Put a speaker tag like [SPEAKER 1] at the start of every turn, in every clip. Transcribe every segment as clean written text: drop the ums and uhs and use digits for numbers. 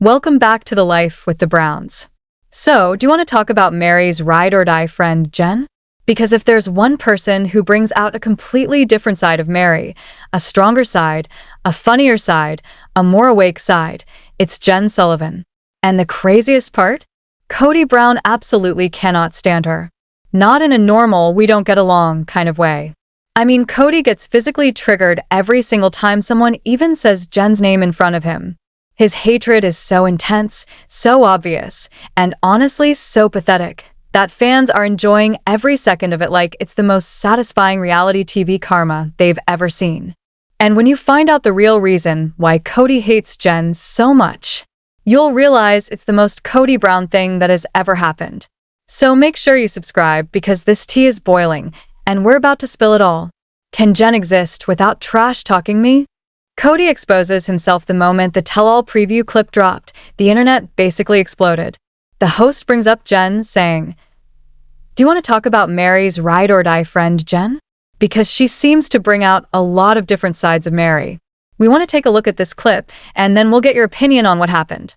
[SPEAKER 1] Welcome back to the Life with the Browns. So, do you want to talk about Mary's ride-or-die friend, Jen? Because if there's one person who brings out a completely different side of Meri, a stronger side, a funnier side, a more awake side, it's Jen Sullivan. And the craziest part? Kody Brown absolutely cannot stand her. Not in a normal, we don't get along kind of way. I mean, Kody gets physically triggered every single time someone even says Jen's name in front of him. His hatred is so intense, so obvious, and honestly so pathetic that fans are enjoying every second of it like it's the most satisfying reality TV karma they've ever seen. And when you find out the real reason why Kody hates Jen so much, you'll realize it's the most Kody Brown thing that has ever happened. So make sure you subscribe because this tea is boiling, and we're about to spill it all. Can Jen exist without trash-talking me? Kody exposes himself the moment the tell-all preview clip dropped. The internet basically exploded. The host brings up Jen, saying, "Do you want to talk about Mary's ride-or-die friend, Jen? Because she seems to bring out a lot of different sides of Meri. We want to take a look at this clip, and then we'll get your opinion on what happened."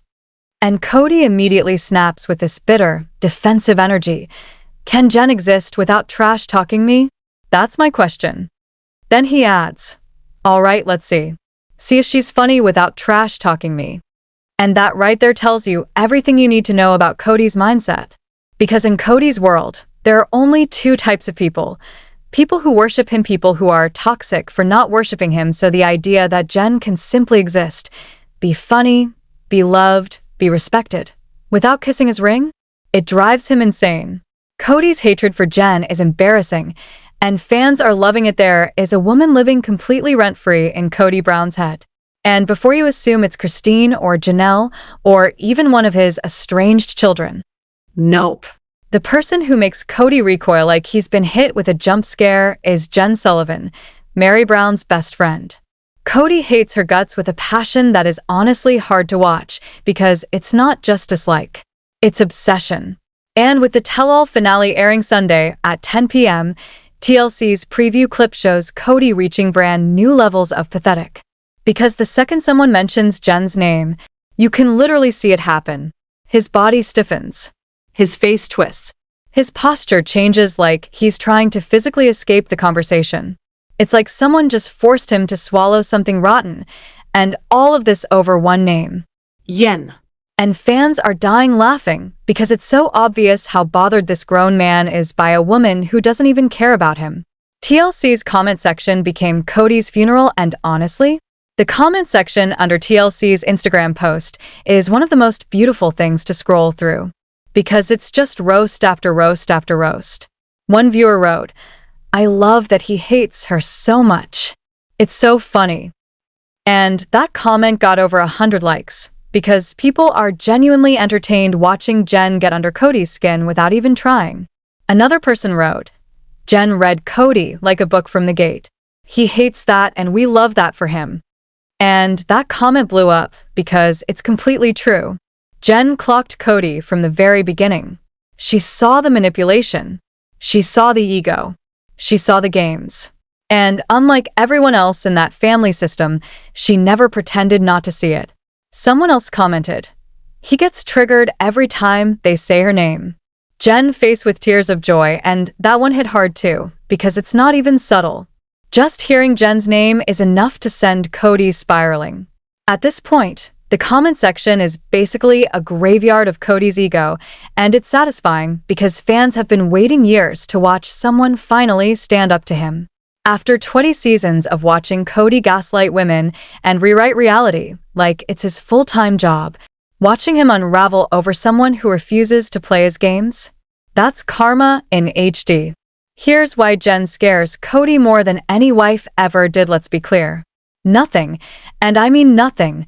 [SPEAKER 1] And Kody immediately snaps with this bitter, defensive energy. Can Jen exist without trash-talking me? That's my question. Then he adds, "All right, let's see. See if she's funny without trash-talking me." And that right there tells you everything you need to know about Kody's mindset. Because in Kody's world, there are only two types of people. People who worship him, people who are toxic for not worshiping him. So the idea that Jen can simply exist, be funny, be loved, be respected, without kissing his ring, it drives him insane. Kody's hatred for Jen is embarrassing, and fans are loving it. There is a woman living completely rent-free in Kody Brown's head. And before you assume it's Christine or Janelle or even one of his estranged children, nope. The person who makes Kody recoil like he's been hit with a jump scare is Jen Sullivan, Meri Brown's best friend. Kody hates her guts with a passion that is honestly hard to watch because it's not just dislike, it's obsession. And with the tell-all finale airing Sunday at 10 p.m., TLC's preview clip shows Kody reaching brand new levels of pathetic. Because the second someone mentions Jen's name, you can literally see it happen. His body stiffens. His face twists. His posture changes like he's trying to physically escape the conversation. It's like someone just forced him to swallow something rotten, and all of this over one name.
[SPEAKER 2] Jen.
[SPEAKER 1] And fans are dying laughing because it's so obvious how bothered this grown man is by a woman who doesn't even care about him. TLC's comment section became Kody's funeral, and honestly, the comment section under TLC's Instagram post is one of the most beautiful things to scroll through. Because it's just roast after roast after roast. One viewer wrote, "I love that he hates her so much. It's so funny." And that comment got over 100 likes. Because people are genuinely entertained watching Jen get under Kody's skin without even trying. Another person wrote, "Jen read Kody like a book from the gate. He hates that and we love that for him." And that comment blew up because it's completely true. Jen clocked Kody from the very beginning. She saw the manipulation. She saw the ego. She saw the games. And unlike everyone else in that family system, she never pretended not to see it. Someone else commented, "He gets triggered every time they say her name." Jen faced with tears of joy, and that one hit hard too, because it's not even subtle. Just hearing Jen's name is enough to send Kody spiraling. At this point, the comment section is basically a graveyard of Kody's ego, and it's satisfying because fans have been waiting years to watch someone finally stand up to him. After 20 seasons of watching Kody gaslight women and rewrite reality like it's his full-time job, watching him unravel over someone who refuses to play his games, that's karma in HD. Here's why Jen scares Kody more than any wife ever did. Let's be clear. Nothing, and I mean nothing,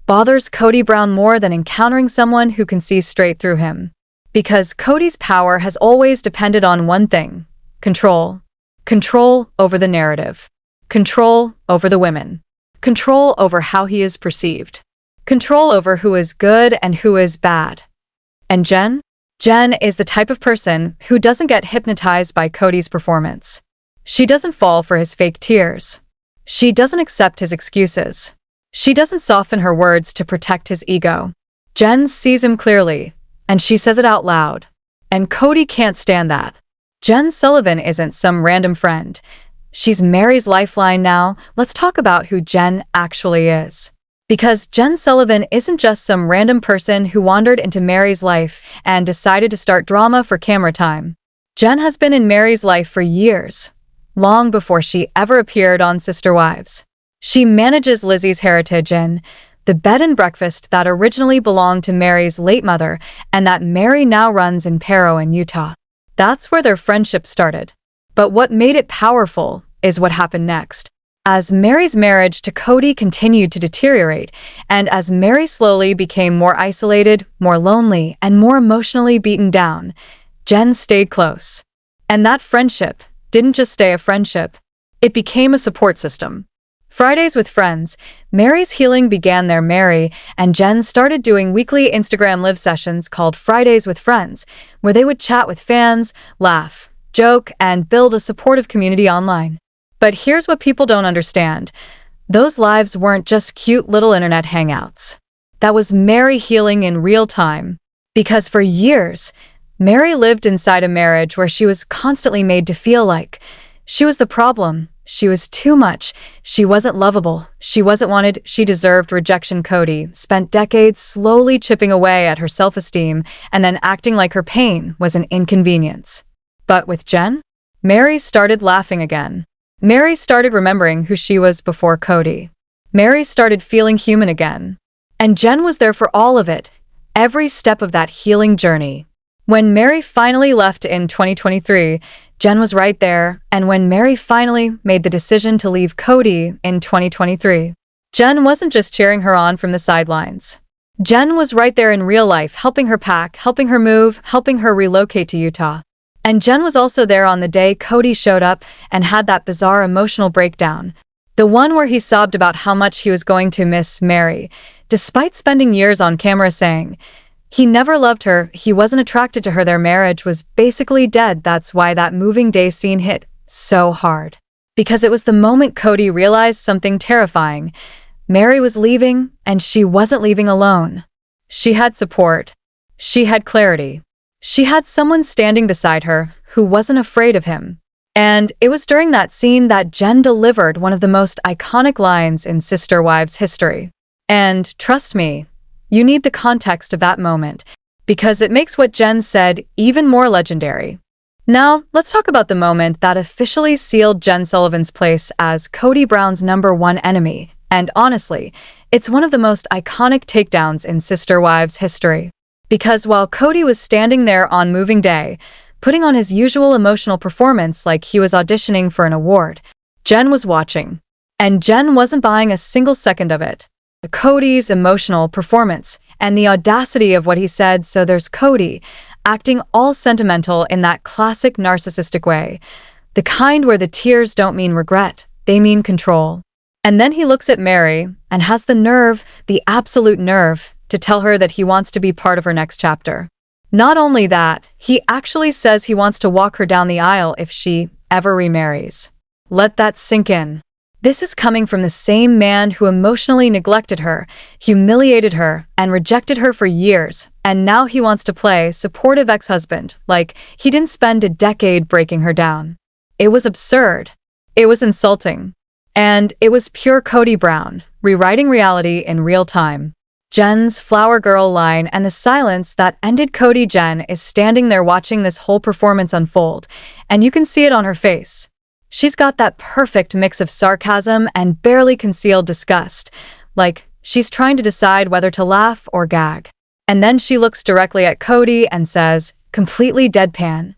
[SPEAKER 1] bothers Kody Brown more than encountering someone who can see straight through him. Because Kody's power has always depended on one thing: control. Control over the narrative. Control over the women. Control over how he is perceived. Control over who is good and who is bad. And Jen? Jen is the type of person who doesn't get hypnotized by Kody's performance. She doesn't fall for his fake tears. She doesn't accept his excuses. She doesn't soften her words to protect his ego. Jen sees him clearly, and she says it out loud. And Cody can't stand that. Jen Sullivan isn't some random friend. She's Mary's lifeline now. Let's talk about who Jen actually is. Because Jen Sullivan isn't just some random person who wandered into Mary's life and decided to start drama for camera time. Jen has been in Mary's life for years, long before she ever appeared on Sister Wives. She manages Lizzie's heritage in the bed and breakfast that originally belonged to Mary's late mother and that Meri now runs in Pero in Utah. That's where their friendship started. But what made it powerful is what happened next. As Mary's marriage to Cody continued to deteriorate, and as Meri slowly became more isolated, more lonely, and more emotionally beaten down, Jen stayed close. And that friendship didn't just stay a friendship. It became a support system. Fridays with friends, Mary's healing began there. Meri and Jen started doing weekly Instagram live sessions called Fridays with Friends, where they would chat with fans, laugh, joke, and build a supportive community online. But here's what people don't understand. Those lives weren't just cute little internet hangouts. That was Meri healing in real time. Because for years, Meri lived inside a marriage where she was constantly made to feel like she was the problem. She was too much. She wasn't lovable. She wasn't wanted. She deserved rejection. Cody spent decades slowly chipping away at her self-esteem and then acting like her pain was an inconvenience. But with Jen, Meri started laughing again. Meri started remembering who she was before Cody. Meri started feeling human again. And Jen was there for all of it, every step of that healing journey. When Meri finally left in 2023, Jen was right there, and when Meri finally made the decision to leave Cody in 2023, Jen wasn't just cheering her on from the sidelines. Jen was right there in real life, helping her pack, helping her move, helping her relocate to Utah. And Jen was also there on the day Cody showed up and had that bizarre emotional breakdown. The one where he sobbed about how much he was going to miss Meri, despite spending years on camera saying he never loved her, he wasn't attracted to her, their marriage was basically dead. That's why that moving day scene hit so hard. Because it was the moment Cody realized something terrifying. Meri was leaving, and she wasn't leaving alone. She had support. She had clarity. She had someone standing beside her who wasn't afraid of him. And it was during that scene that Jen delivered one of the most iconic lines in Sister Wives history. And trust me, you need the context of that moment, because it makes what Jen said even more legendary. Now, let's talk about the moment that officially sealed Jen Sullivan's place as Kody Brown's #1 enemy. And honestly, it's one of the most iconic takedowns in Sister Wives history. Because while Cody was standing there on moving day, putting on his usual emotional performance like he was auditioning for an award, Jen was watching. And Jen wasn't buying a single second of it. Cody's emotional performance and the audacity of what he said. So there's Cody, acting all sentimental in that classic narcissistic way. The kind where the tears don't mean regret, they mean control. And then he looks at Meri and has the nerve, the absolute nerve, to tell her that he wants to be part of her next chapter. Not only that, he actually says he wants to walk her down the aisle if she ever remarries. Let that sink in. This is coming from the same man who emotionally neglected her, humiliated her, and rejected her for years, and now he wants to play supportive ex-husband, like he didn't spend a decade breaking her down. It was absurd. It was insulting. And it was pure Kody Brown, rewriting reality in real time. Jen's flower girl line and the silence that ended. Cody. Jen is standing there watching this whole performance unfold, and you can see it on her face. She's got that perfect mix of sarcasm and barely concealed disgust, like she's trying to decide whether to laugh or gag. And then she looks directly at Cody and says, completely deadpan,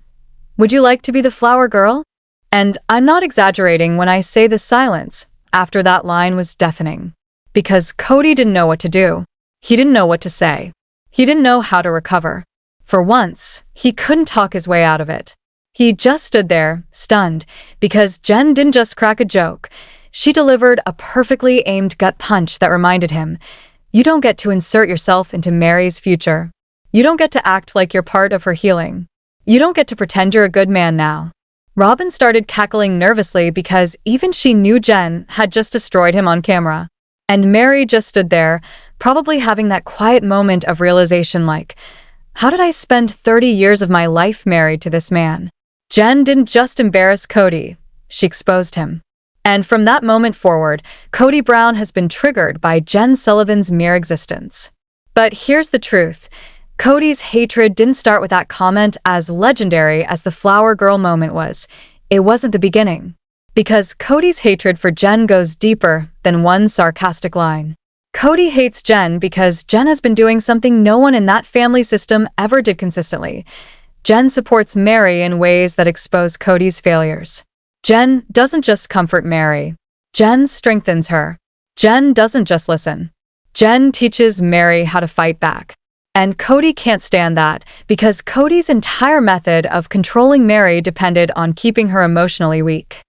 [SPEAKER 1] "Would you like to be the flower girl?" And I'm not exaggerating when I say the silence after that line was deafening. Because Cody didn't know what to do. He didn't know what to say. He didn't know how to recover. For once, he couldn't talk his way out of it. He just stood there, stunned, because Jen didn't just crack a joke. She delivered a perfectly aimed gut punch that reminded him, you don't get to insert yourself into Mary's future. You don't get to act like you're part of her healing. You don't get to pretend you're a good man now. Robin started cackling nervously because even she knew Jen had just destroyed him on camera. And Meri just stood there, probably having that quiet moment of realization like, how did I spend 30 years of my life married to this man? Jen didn't just embarrass Kody, she exposed him. And from that moment forward, Kody Brown has been triggered by Jen Sullivan's mere existence. But here's the truth. Kody's hatred didn't start with that comment. As legendary as the flower girl moment was, it wasn't the beginning. Because Kody's hatred for Jen goes deeper than one sarcastic line. Kody hates Jen because Jen has been doing something no one in that family system ever did consistently. Jen supports Meri in ways that expose Kody's failures. Jen doesn't just comfort Meri. Jen strengthens her. Jen doesn't just listen. Jen teaches Meri how to fight back. And Kody can't stand that because Kody's entire method of controlling Meri depended on keeping her emotionally weak.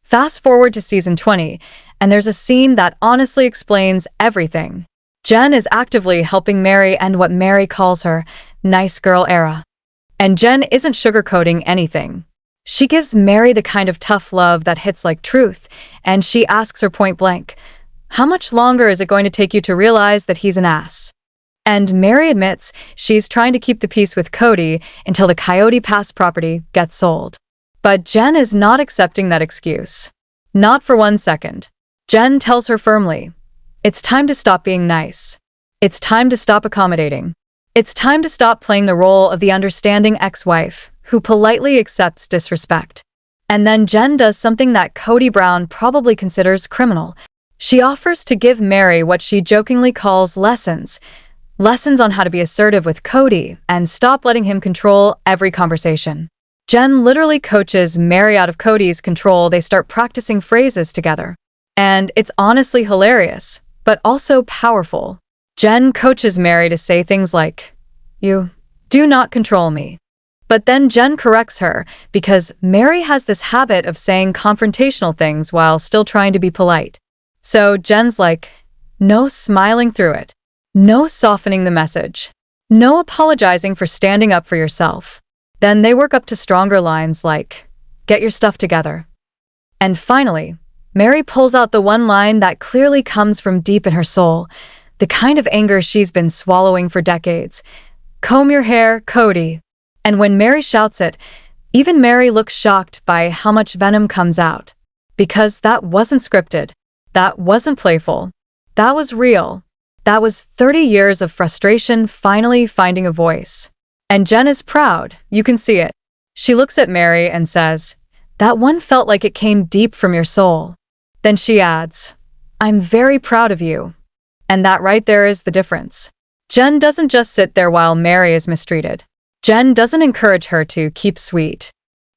[SPEAKER 1] Fast forward to season 20, and there's a scene that honestly explains everything. Jen is actively helping Meri end what Meri calls her nice girl era. And Jen isn't sugarcoating anything. She gives Meri the kind of tough love that hits like truth, and she asks her point blank, how much longer is it going to take you to realize that he's an ass? And Meri admits she's trying to keep the peace with Kody until the Coyote Pass property gets sold. But Jen is not accepting that excuse. Not for 1 second. Jen tells her firmly, it's time to stop being nice. It's time to stop accommodating. It's time to stop playing the role of the understanding ex-wife who politely accepts disrespect. And then Jen does something that Kody Brown probably considers criminal. She offers to give Meri what she jokingly calls lessons. Lessons on how to be assertive with Kody and stop letting him control every conversation. Jen literally coaches Meri out of Kody's control. They start practicing phrases together. And it's honestly hilarious, but also powerful. Jen coaches Meri to say things like, you do not control me. But then Jen corrects her because Meri has this habit of saying confrontational things while still trying to be polite. So Jen's like, no smiling through it. No softening the message. No apologizing for standing up for yourself. Then they work up to stronger lines like, get your stuff together. And finally, Meri pulls out the one line that clearly comes from deep in her soul, the kind of anger she's been swallowing for decades. Comb your hair, Kody. And when Meri shouts it, even Meri looks shocked by how much venom comes out. Because that wasn't scripted. That wasn't playful. That was real. That was 30 years of frustration finally finding a voice. And Jen is proud, you can see it. She looks at Meri and says, that one felt like it came deep from your soul. Then she adds, I'm very proud of you. And that right there is the difference. Jen doesn't just sit there while Meri is mistreated. Jen doesn't encourage her to keep sweet.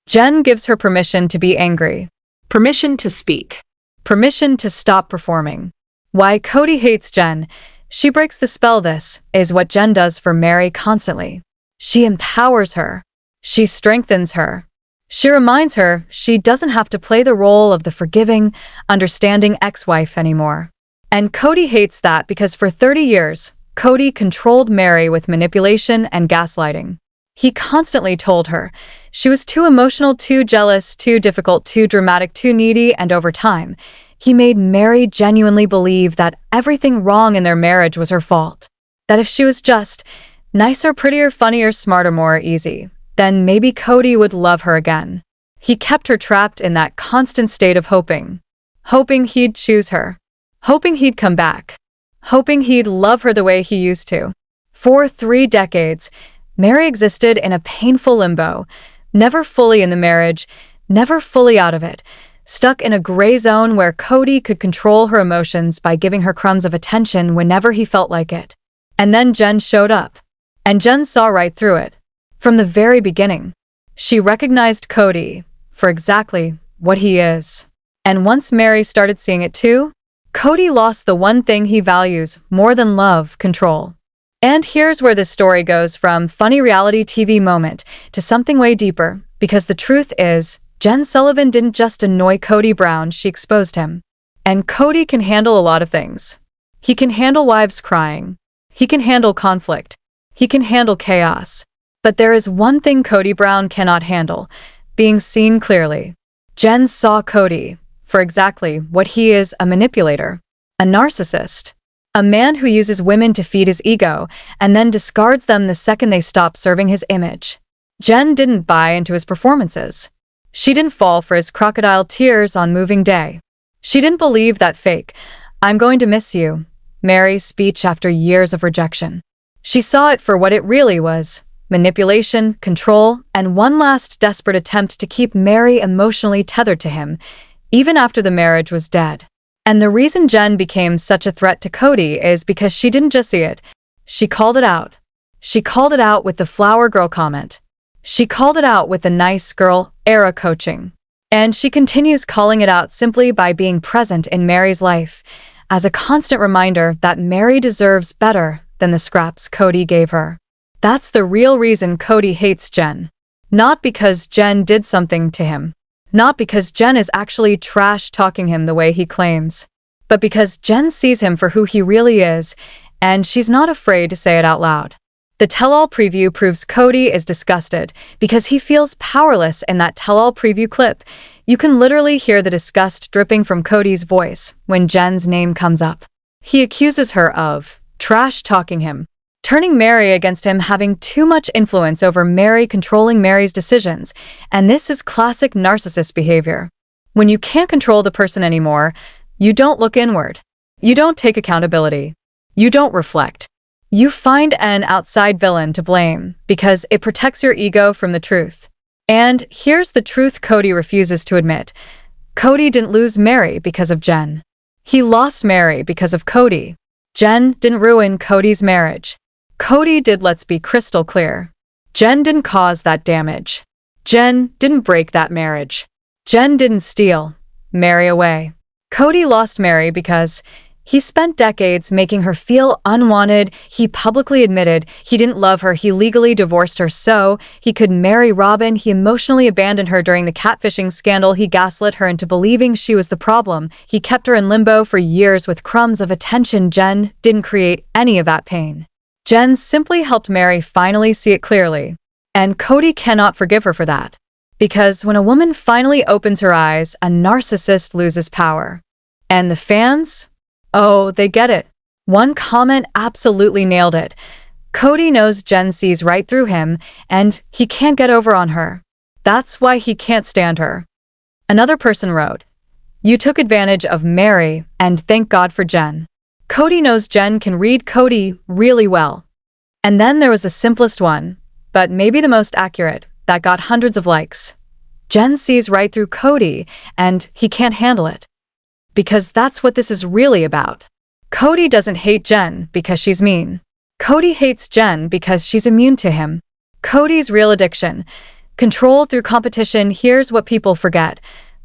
[SPEAKER 1] Jen gives her permission to be angry. Permission to speak. Permission to stop performing. Why Kody hates Jen, she breaks the spell. This is what Jen does for Meri constantly. She empowers her. She strengthens her. She reminds her she doesn't have to play the role of the forgiving, understanding ex-wife anymore. And Kody hates that because for 30 years, Kody controlled Meri with manipulation and gaslighting. He constantly told her she was too emotional, too jealous, too difficult, too dramatic, too needy, and over time, he made Meri genuinely believe that everything wrong in their marriage was her fault. That if she was just nicer, prettier, funnier, smarter, more easy, then maybe Kody would love her again. He kept her trapped in that constant state of hoping. Hoping he'd choose her. Hoping he'd come back. Hoping he'd love her the way he used to. For 3 decades, Meri existed in a painful limbo, never fully in the marriage, never fully out of it, stuck in a gray zone where Kody could control her emotions by giving her crumbs of attention whenever he felt like it. And then Jen showed up. And Jen saw right through it. From the very beginning, she recognized Kody for exactly what he is. And once Meri started seeing it too, Kody lost the one thing he values more than love, control. And here's where this story goes from funny reality TV moment to something way deeper, because the truth is, Jen Sullivan didn't just annoy Kody Brown, she exposed him. And Kody can handle a lot of things. He can handle wives crying. He can handle conflict. He can handle chaos. But there is one thing Kody Brown cannot handle, being seen clearly. Jen saw Kody for exactly what he is, a manipulator. A narcissist. A man who uses women to feed his ego and then discards them the second they stop serving his image. Jen didn't buy into his performances. She didn't fall for his crocodile tears on moving day. She didn't believe that fake, "I'm going to miss you," Mary's speech after years of rejection. She saw it for what it really was: manipulation, control, and one last desperate attempt to keep Meri emotionally tethered to him, even after the marriage was dead. And the reason Jen became such a threat to Cody is because she didn't just see it. She called it out. She called it out with the flower girl comment. She called it out with the nice girl era coaching. And she continues calling it out simply by being present in Mary's life, as a constant reminder that Meri deserves better than the scraps Cody gave her. That's the real reason Cody hates Jen. Not because Jen did something to him. Not because Jen is actually trash-talking him the way he claims. But because Jen sees him for who he really is, and she's not afraid to say it out loud. The tell-all preview proves Cody is disgusted because he feels powerless in that tell-all preview clip. You can literally hear the disgust dripping from Cody's voice when Jen's name comes up. He accuses her of trash-talking him, turning Meri against him, having too much influence over Meri, controlling Mary's decisions, and this is classic narcissist behavior. When you can't control the person anymore, you don't look inward. You don't take accountability. You don't reflect. You find an outside villain to blame because it protects your ego from the truth. And here's the truth Cody refuses to admit. Cody didn't lose Meri because of Jen. He lost Meri because of Cody. Jen didn't ruin Cody's marriage. Cody did. Let's be crystal clear. Jen didn't cause that damage. Jen didn't break that marriage. Jen didn't steal Meri away. Cody lost Meri because he spent decades making her feel unwanted. He publicly admitted he didn't love her. He legally divorced her so he could marry Robin. He emotionally abandoned her during the catfishing scandal. He gaslit her into believing she was the problem. He kept her in limbo for years with crumbs of attention. Jen didn't create any of that pain. Jen simply helped Meri finally see it clearly. And Cody cannot forgive her for that. Because when a woman finally opens her eyes, a narcissist loses power. And the fans? Oh, they get it. One comment absolutely nailed it. Cody knows Jen sees right through him, and he can't get over on her. That's why he can't stand her. Another person wrote, "You took advantage of Meri, and thank God for Jen." Cody knows Jen can read Cody really well. And then there was the simplest one, but maybe the most accurate, that got hundreds of likes. Jen sees right through Cody, and he can't handle it. Because that's what this is really about. Cody doesn't hate Jen because she's mean. Cody hates Jen because she's immune to him. Cody's real addiction: control through competition. Here's what people forget.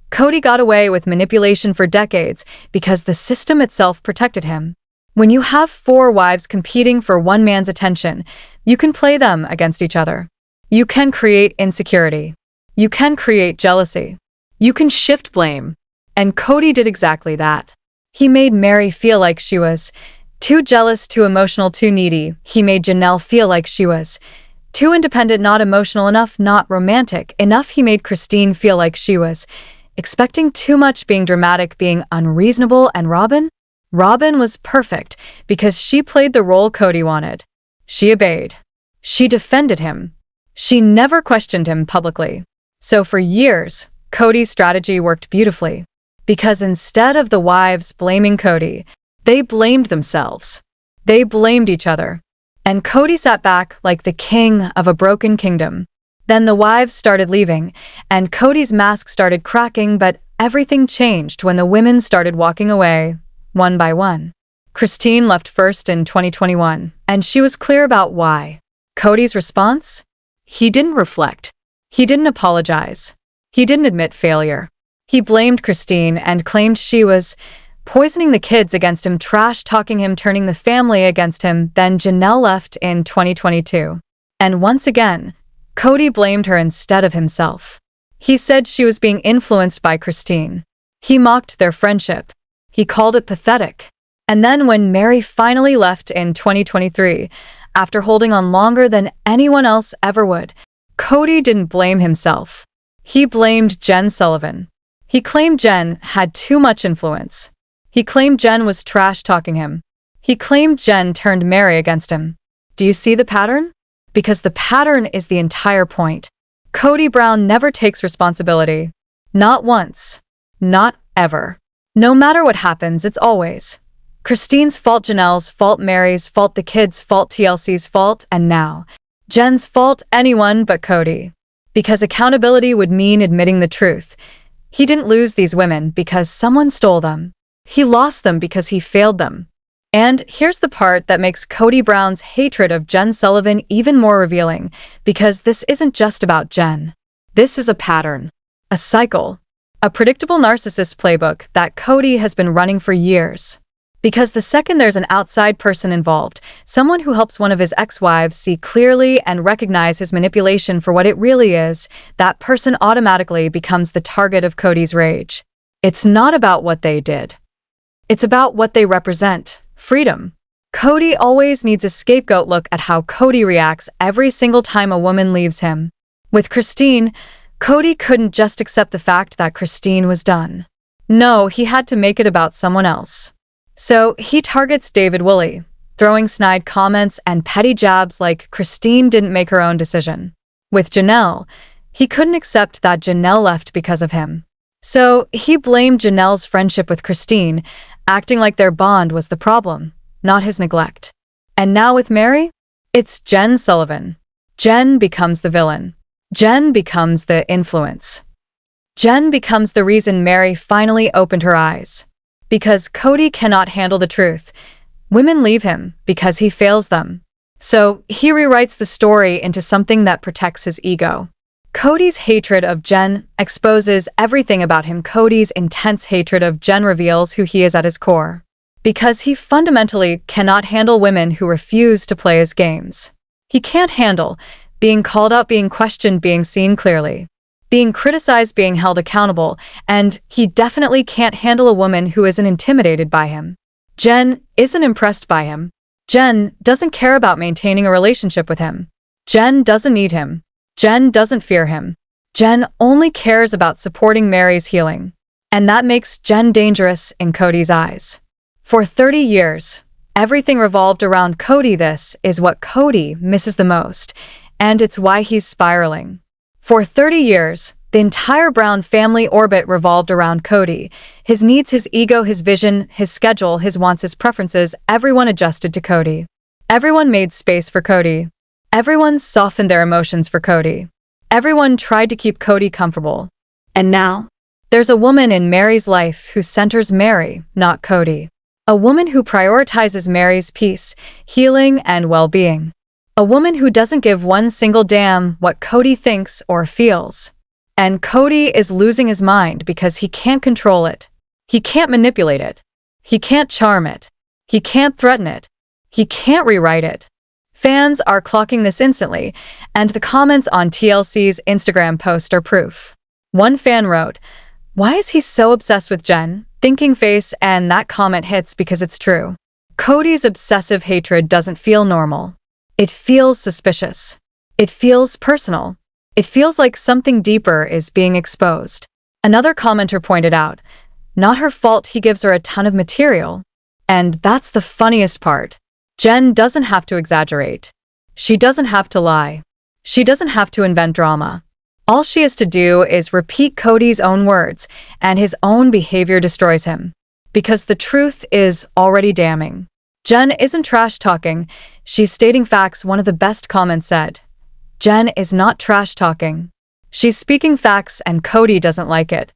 [SPEAKER 1] Cody got away with manipulation for decades because the system itself protected him. When you have 4 wives competing for one man's attention, you can play them against each other. You can create insecurity. You can create jealousy. You can shift blame. And Cody did exactly that. He made Meri feel like she was too jealous, too emotional, too needy. He made Janelle feel like she was too independent, not emotional enough, not romantic enough. He made Christine feel like she was expecting too much, being dramatic, being unreasonable. And Robin was perfect because she played the role Cody wanted. She obeyed. She defended him. She never questioned him publicly. So for years, Cody's strategy worked beautifully. Because instead of the wives blaming Cody, they blamed themselves. They blamed each other. And Cody sat back like the king of a broken kingdom. Then the wives started leaving, and Cody's mask started cracking, but everything changed when the women started walking away, one by one. Christine left first in 2021, and she was clear about why. Cody's response? He didn't reflect. He didn't apologize. He didn't admit failure. He blamed Christine and claimed she was poisoning the kids against him, trash-talking him, turning the family against him. Then Janelle left in 2022. And once again, Cody blamed her instead of himself. He said she was being influenced by Christine. He mocked their friendship. He called it pathetic. And then when Meri finally left in 2023, after holding on longer than anyone else ever would, Cody didn't blame himself. He blamed Jen Sullivan. He claimed Jen had too much influence. He claimed Jen was trash-talking him. He claimed Jen turned Meri against him. Do you see the pattern? Because the pattern is the entire point. Kody Brown never takes responsibility. Not once. Not ever. No matter what happens, it's always Christine's fault, Janelle's fault, Meri's fault, the kids' fault, TLC's fault, and now Jen's fault, anyone but Kody. Because accountability would mean admitting the truth. He didn't lose these women because someone stole them. He lost them because he failed them. And here's the part that makes Kody Brown's hatred of Jen Sullivan even more revealing, because this isn't just about Jen. This is a pattern, a cycle, a predictable narcissist playbook that Kody has been running for years. Because the second there's an outside person involved, someone who helps one of his ex-wives see clearly and recognize his manipulation for what it really is, that person automatically becomes the target of Kody's rage. It's not about what they did. It's about what they represent. Freedom. Kody always needs a scapegoat. Look at how Kody reacts every single time a woman leaves him. With Christine, Kody couldn't just accept the fact that Christine was done. No, he had to make it about someone else. So he targets David Woolley, throwing snide comments and petty jabs like Christine didn't make her own decision. With Janelle, he couldn't accept that Janelle left because of him. So he blamed Janelle's friendship with Christine, acting like their bond was the problem, not his neglect. And now with Meri, it's Jen Sullivan. Jen becomes the villain. Jen becomes the influence. Jen becomes the reason Meri finally opened her eyes. Because Kody cannot handle the truth, women leave him because he fails them. So he rewrites the story into something that protects his ego. Kody's hatred of Jen exposes everything about him. Kody's intense hatred of Jen reveals who he is at his core. Because he fundamentally cannot handle women who refuse to play his games. He can't handle being called out, being questioned, being seen clearly, being criticized, being held accountable, and he definitely can't handle a woman who isn't intimidated by him. Jen isn't impressed by him. Jen doesn't care about maintaining a relationship with him. Jen doesn't need him. Jen doesn't fear him. Jen only cares about supporting Meri's healing. And that makes Jen dangerous in Kody's eyes. For 30 years, everything revolved around Kody. This is what Kody misses the most, and it's why he's spiraling. For 30 years, the entire Brown family orbit revolved around Kody. His needs, his ego, his vision, his schedule, his wants, his preferences, everyone adjusted to Kody. Everyone made space for Kody. Everyone softened their emotions for Kody. Everyone tried to keep Kody comfortable. And now, there's a woman in Meri's life who centers Meri, not Kody. A woman who prioritizes Meri's peace, healing, and well-being. A woman who doesn't give one single damn what Kody thinks or feels. And Kody is losing his mind because he can't control it. He can't manipulate it. He can't charm it. He can't threaten it. He can't rewrite it. Fans are clocking this instantly, and the comments on TLC's Instagram post are proof. One fan wrote, "Why is he so obsessed with Jen?" Thinking face, and that comment hits because it's true. Kody's obsessive hatred doesn't feel normal. It feels suspicious. It feels personal. It feels like something deeper is being exposed. Another commenter pointed out, "Not her fault he gives her a ton of material." And that's the funniest part. Jen doesn't have to exaggerate. She doesn't have to lie. She doesn't have to invent drama. All she has to do is repeat Kody's own words, and his own behavior destroys him. Because the truth is already damning. Jen isn't trash-talking, she's stating facts. One of the best comments said, "Jen is not trash-talking. She's speaking facts and Kody doesn't like it."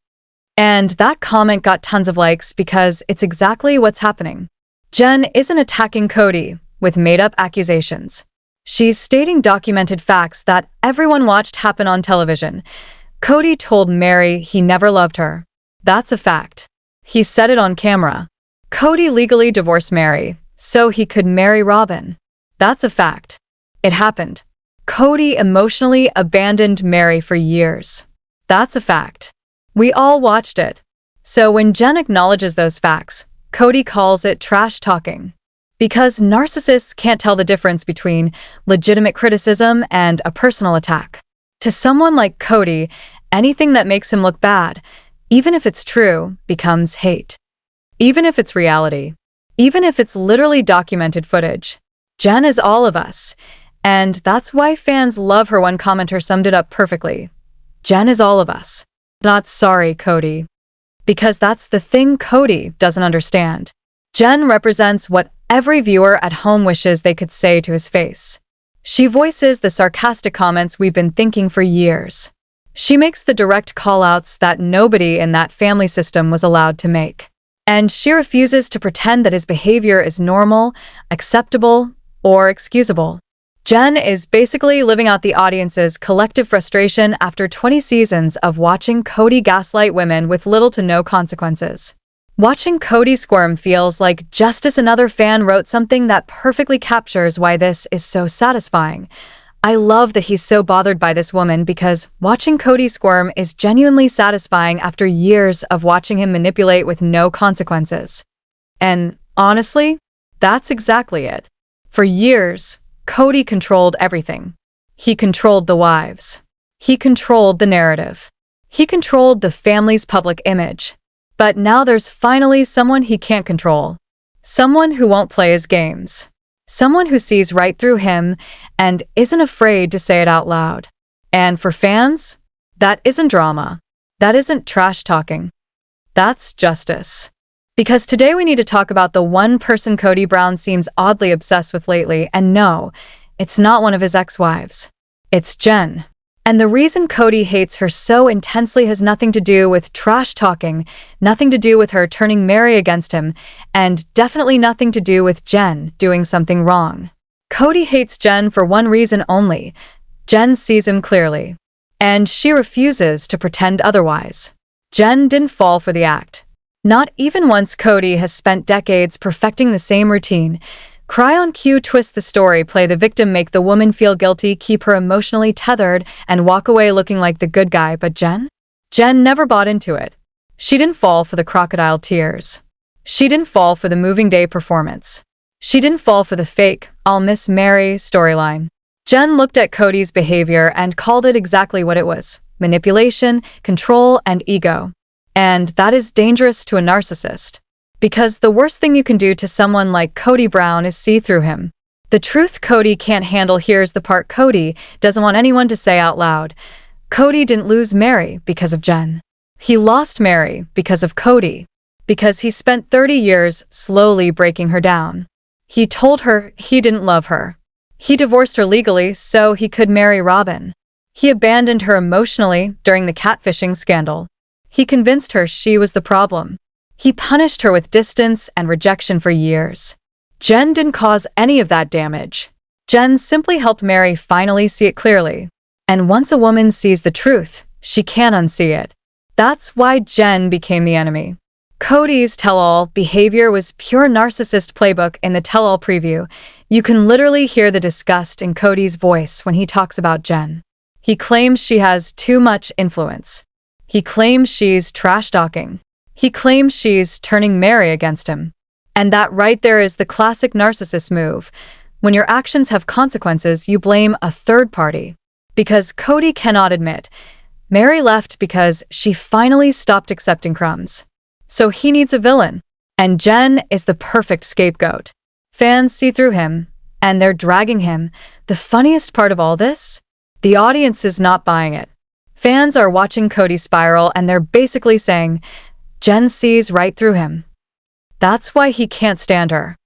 [SPEAKER 1] And that comment got tons of likes because it's exactly what's happening. Jen isn't attacking Kody with made-up accusations. She's stating documented facts that everyone watched happen on television. Kody told Meri he never loved her. That's a fact. He said it on camera. Kody legally divorced Meri so he could marry Robin. That's a fact. It happened. Kody emotionally abandoned Meri for years. That's a fact. We all watched it. So when Jen acknowledges those facts, Kody calls it trash talking. Because narcissists can't tell the difference between legitimate criticism and a personal attack. To someone like Kody, anything that makes him look bad, even if it's true, becomes hate. even if it's reality, even if it's literally documented footage. Jen is all of us, and that's why fans love her. One commenter summed it up perfectly. Jen is all of us. Not sorry, Cody. Because that's the thing Cody doesn't understand. Jen represents what every viewer at home wishes they could say to his face. She voices the sarcastic comments we've been thinking for years. She makes the direct call-outs that nobody in that family system was allowed to make. And she refuses to pretend that his behavior is normal, acceptable, or excusable. Jen is basically living out the audience's collective frustration after 20 seasons of watching Cody gaslight women with little to no consequences. Watching Cody squirm feels like justice. Another fan wrote something that perfectly captures why this is so satisfying. I love that he's so bothered by this woman because watching Cody squirm is genuinely satisfying after years of watching him manipulate with no consequences. And honestly, that's exactly it. For years, Cody controlled everything. He controlled the wives. He controlled the narrative. He controlled the family's public image. But now there's finally someone he can't control. Someone who won't play his games. Someone who sees right through him and isn't afraid to say it out loud. And for fans, that isn't drama. That isn't trash talking. That's justice. Because today we need to talk about the one person Kody Brown seems oddly obsessed with lately, and no, it's not one of his ex-wives. It's Jen. And the reason Cody hates her so intensely has nothing to do with trash talking, nothing to do with her turning Meri against him, and definitely nothing to do with Jen doing something wrong. Cody hates Jen for one reason only. Jen sees him clearly. And she refuses to pretend otherwise. Jen didn't fall for the act. Not even once. Cody has spent decades perfecting the same routine. Cry on cue, twist the story, play the victim, make the woman feel guilty, keep her emotionally tethered, and walk away looking like the good guy. But Jen? Jen never bought into it. She didn't fall for the crocodile tears. She didn't fall for the moving day performance. She didn't fall for the fake, I'll miss Meri storyline. Jen looked at Cody's behavior and called it exactly what it was: manipulation, control, and ego. And that is dangerous to a narcissist. Because the worst thing you can do to someone like Kody Brown is see through him. The truth Cody can't handle. Here's the part Cody doesn't want anyone to say out loud. Cody didn't lose Meri because of Jen. He lost Meri because of Cody. Because he spent 30 years slowly breaking her down. He told her he didn't love her. He divorced her legally so he could marry Robin. He abandoned her emotionally during the catfishing scandal. He convinced her she was the problem. He punished her with distance and rejection for years. Jen didn't cause any of that damage. Jen simply helped Meri finally see it clearly. And once a woman sees the truth, she can't unsee it. That's why Jen became the enemy. Cody's tell-all behavior was pure narcissist playbook. In the tell-all preview, you can literally hear the disgust in Cody's voice when he talks about Jen. He claims she has too much influence. He claims she's trash-talking. He claims she's turning Meri against him. And that right there is the classic narcissist move. When your actions have consequences, you blame a third party. Because Cody cannot admit, Meri left because she finally stopped accepting crumbs. So he needs a villain. And Jen is the perfect scapegoat. Fans see through him, and they're dragging him. The funniest part of all this? The audience is not buying it. Fans are watching Cody spiral and they're basically saying, Jen sees right through him. That's why he can't stand her.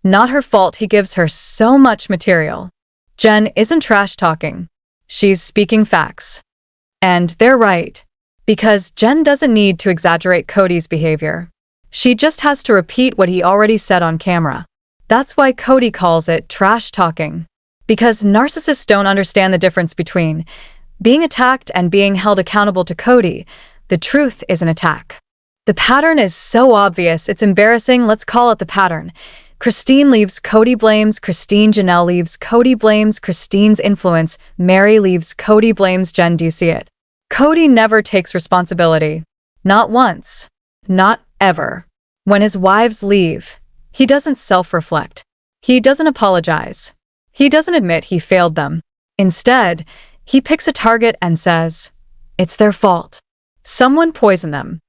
[SPEAKER 1] Not her fault he gives her so much material. Jen isn't trash talking. She's speaking facts. And they're right. Because Jen doesn't need to exaggerate Cody's behavior. She just has to repeat what he already said on camera. That's why Cody calls it trash talking. Because narcissists don't understand the difference between being attacked and being held accountable. To Cody, the truth is an attack. The pattern is so obvious, it's embarrassing. Let's call it the pattern. Christine leaves, Cody blames Christine. Janelle leaves, Cody blames Christine's influence. Meri leaves, Cody blames Jen. Do you see it? Cody never takes responsibility. Not once. Not ever. When his wives leave, he doesn't self-reflect. He doesn't apologize. He doesn't admit he failed them. Instead, he picks a target and says, it's their fault. Someone poisoned them.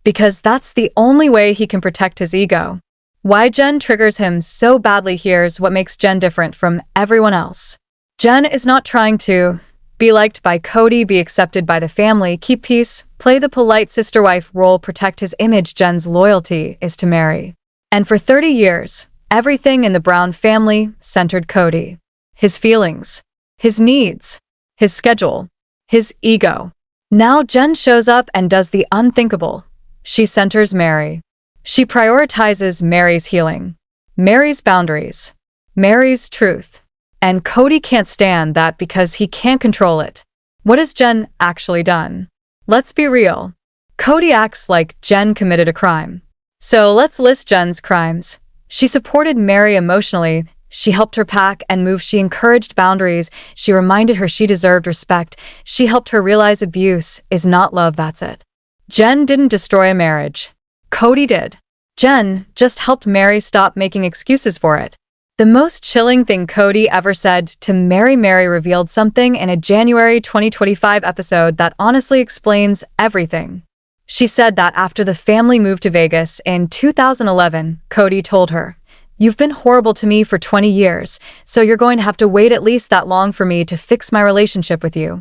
[SPEAKER 1] because that's the only way he can protect his ego. Why Jen triggers him so badly. Here's what makes Jen different from everyone else. Jen is not trying to be liked by Cody, be accepted by the family, keep peace, play the polite sister-wife role, protect his image. Jen's loyalty is to Meri. And for 30 years, everything in the Brown family centered Cody. His feelings, his needs, his schedule, his ego. Now Jen shows up and does the unthinkable. She centers Meri. She prioritizes Meri's healing, Meri's boundaries, Meri's truth. And Cody can't stand that because he can't control it. What has Jen actually done? Let's be real. Cody acts like Jen committed a crime. So let's list Jen's crimes. She supported Meri emotionally. She helped her pack and move. She encouraged boundaries. She reminded her she deserved respect. She helped her realize abuse is not love, that's it. Jen didn't destroy a marriage. Cody did. Jen just helped Meri stop making excuses for it. The most chilling thing Cody ever said to Meri revealed something in a January 2025 episode that honestly explains everything. She said that after the family moved to Vegas in 2011, Cody told her, "You've been horrible to me for 20 years, so you're going to have to wait at least that long for me to fix my relationship with you."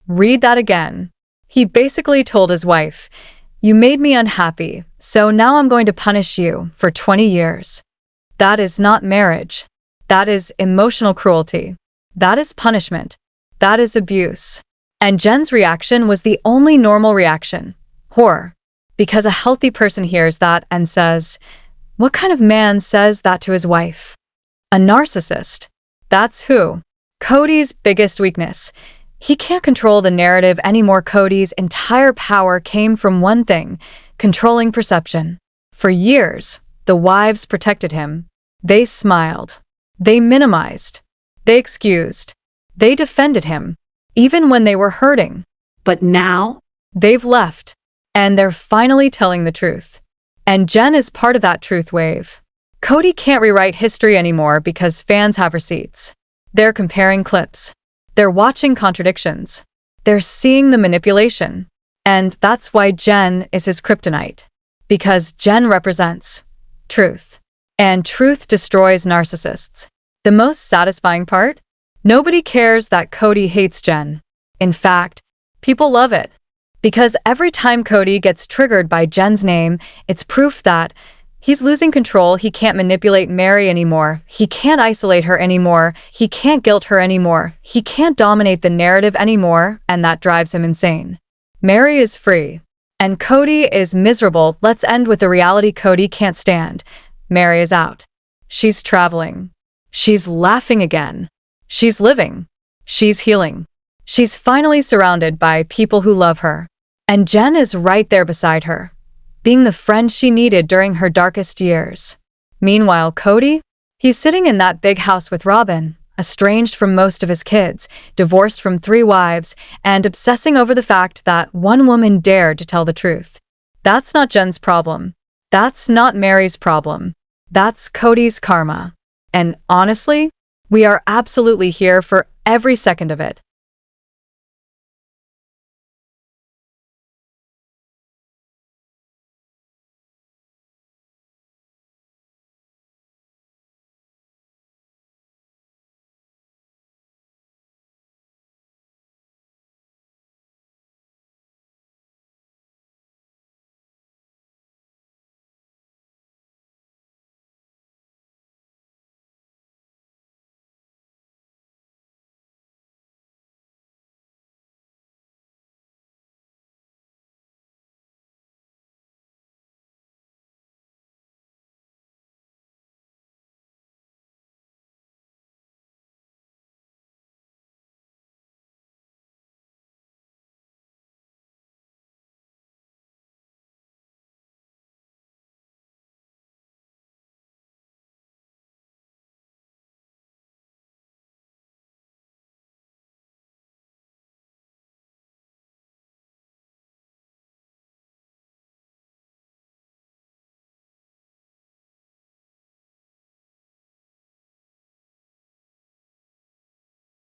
[SPEAKER 1] Read that again. He basically told his wife, "You made me unhappy, so now I'm going to punish you for 20 years. That is not marriage. That is emotional cruelty. That is punishment. That is abuse." And Jen's reaction was the only normal reaction. Horror. Because a healthy person hears that and says, what kind of man says that to his wife? A narcissist. That's who. Cody's biggest weakness. He can't control the narrative anymore. Cody's entire power came from one thing, controlling perception. For years, the wives protected him. They smiled. They minimized. They excused. They defended him, even when they were hurting. But now, they've left, and they're finally telling the truth. And Jen is part of that truth wave. Cody can't rewrite history anymore because fans have receipts. They're comparing clips. They're watching contradictions. They're seeing the manipulation. And that's why Jen is his kryptonite. Because Jen represents truth. And truth destroys narcissists. The most satisfying part? Nobody cares that Cody hates Jen. In fact, people love it. Because every time Cody gets triggered by Jen's name, it's proof that he's losing control. He can't manipulate Meri anymore. He can't isolate her anymore. He can't guilt her anymore. He can't dominate the narrative anymore, and that drives him insane. Meri is free. And Cody is miserable. Let's end with the reality Cody can't stand. Meri is out. She's traveling. She's laughing again. She's living. She's healing. She's finally surrounded by people who love her. And Jen is right there beside her, being the friend she needed during her darkest years. Meanwhile, Cody? He's sitting in that big house with Robin, estranged from most of his kids, divorced from 3 wives, and obsessing over the fact that one woman dared to tell the truth. That's not Jen's problem. That's not Meri's problem. That's Cody's karma. And honestly, we are absolutely here for every second of it.